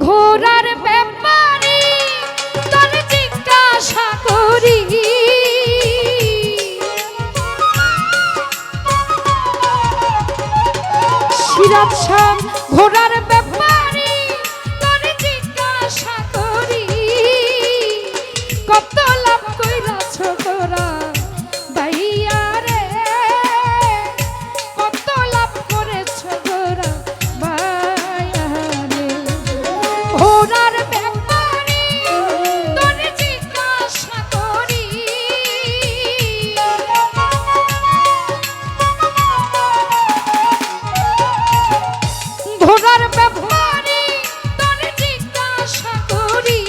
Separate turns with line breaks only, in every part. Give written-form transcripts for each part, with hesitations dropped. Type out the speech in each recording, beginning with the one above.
ঘোড়ার ব্যাপারে তোর জিজ্ঞাসা করি, সিরাজ শাহ ঘোড়ার ব্যাপারে তোর জিজ্ঞাসা করি, কত লাভ কইরাছ তোরা ভাইয়া রে, কত লাভ করেছ তোরা ভাইয়া রে। ঘোড়ার ব্যাপারে তোর জিজ্ঞাসা করি, ঘোড়ার ব্যাপারে তোর জিজ্ঞাসা করি,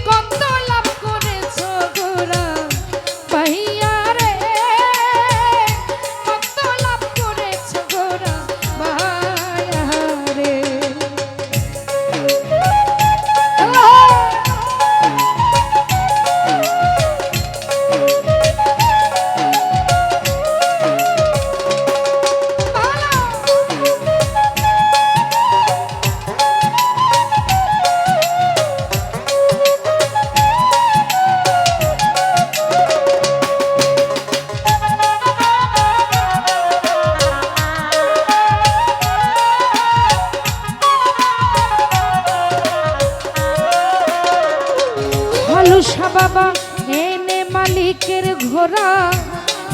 কত লাভ করেছ ঘোড়া ভাইয়া রে, কত লাভ করেছ ঘোড়া ভাইয়া রে। হালুসা বাবা এনে মালিকের ঘোড়া,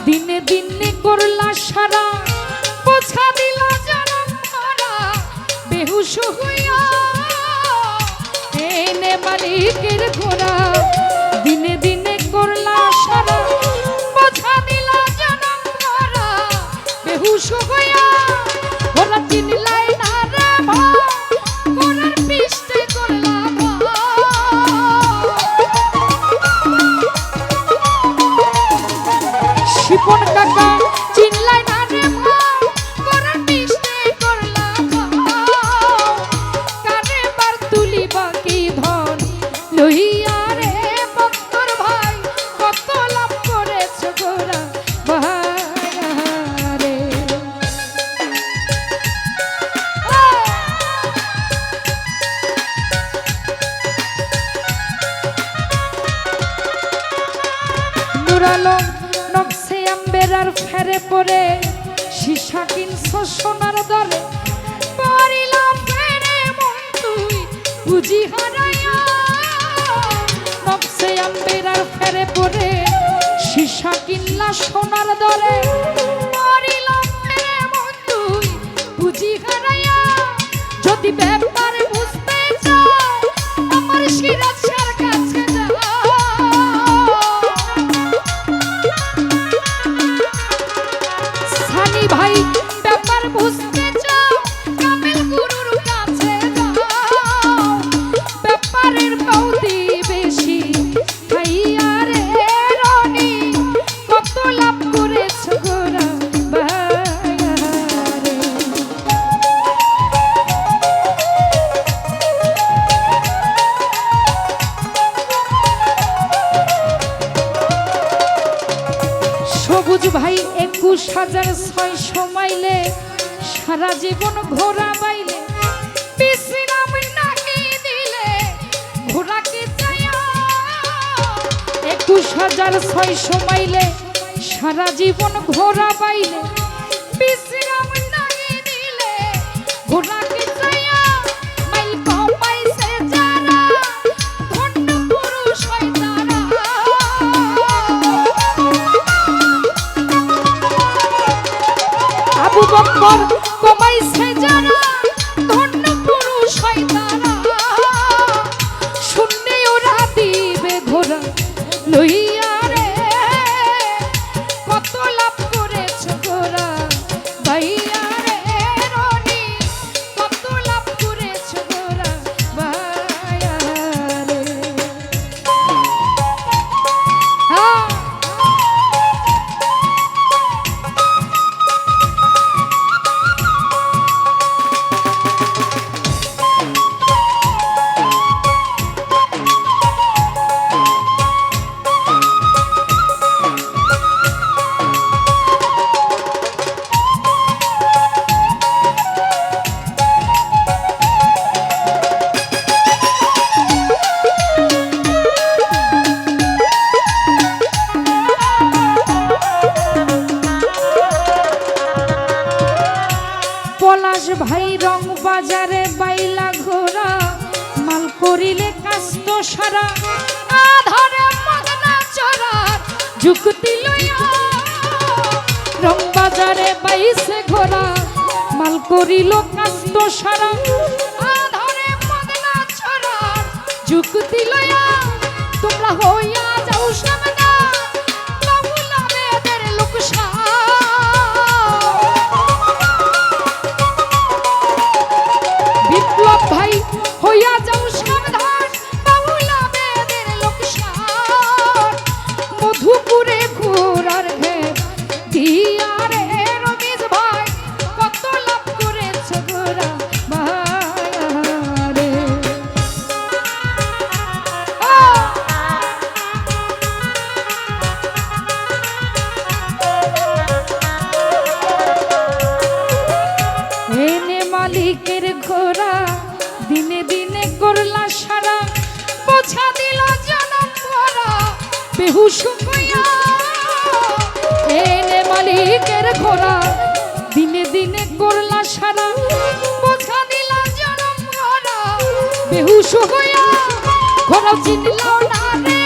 দিনে দিনে করলা সারা, বোঝা দিল জনম ভরা বেহুশ হইয়া। এনে মালিকের ঘোড়া, দিনে দিনে করলা সারা, বোঝা দিল জনম ভরা বেহুশ হইয়া। ওরা চিনলাই না রে ভাই, ঘোড়ার পিষ্টে করলা শিপন কাকা চিনলাই না রে ভাই, ঘোড়ার পিষ্টে করলা কারে বার তুলি বাকি ধন লইয়া রে। ভক্তর ভাই কত লাভ করেছ ঘোড়া ভাইয়া রে। নুরালম নকশে আম্বেরার ফেরে পরে, সীসা কিনছ সোনার দরে, পরিলাম ফেরে মন তুই বুঝি হারাইয়া। নকশে আম্বেরার ফেরে পরে, সীসা কিনলা সোনার দরে, পরিলাম ফেরে মন তুই বুঝি হারাইয়া। যদি ব্যাপার বুঝতে চাও আমার সিরাজ শাহর কাছে যাও, সানি ভাই ব্যাপার বুঝতে চাও কামেল গুরুর কাছে যাও। ব্যাপারের পাউতি বেশি ভাইয়া রে রনি, কত লাভ করেছ ঘোড়া ভাইয়া রে। সবুজ ভাই 21,600 মাইলে, সারা জীবন ঘোড়া বাইলে, বিশ্রাম নাকি দিলে ঘোড়াকে চাইয়া। 21,600 মাইলে, সারা জীবন ঘোড়া বাইলে, বিশ্রাম নাকি দিলে ঘোড়াকে চাইয়া। মাইল কমাইছে যারা ধন্য পুরুষ হয় তারা, আবু বকর কমাইছে যারা ধন্য পুরুষ হয় তারা, শূন্যে ওরা দিবে ঘোড়া লইয়া রে। কত লাভ করেছ ঘোড়া ভাইয়া রে রনি, সারা আধারে মদনা চরার যুক্তি লইয়া রং বাজারে বাইসে ঘোরা মাল করিল কাস্ত সারা আধারে মদনা চরার যুক্তি লইয়া তোমরা হইয়া যাও সাবধান বাবুলা মেয়েদের লোকসা বিপ্লব ভাই হইয়া যাও সাবধান বাবুলা মেয়েদের লোকসা মধুপুরে ঘোরার ঘের দিয়া রে রমেশ ভাই কত লাভ করেছ গোরা ভাইরে এনে মালিকের ঘোরা দিনে দিনে করলা সারা বোঝা দিল জনম ভরা বেহুশ হইয়া এনে মালিকের ঘোরা দিনে দিনে করলা সারা বোঝা দিল জনম ভরা বেহুশ হইয়া ঘোরা চিনল না রে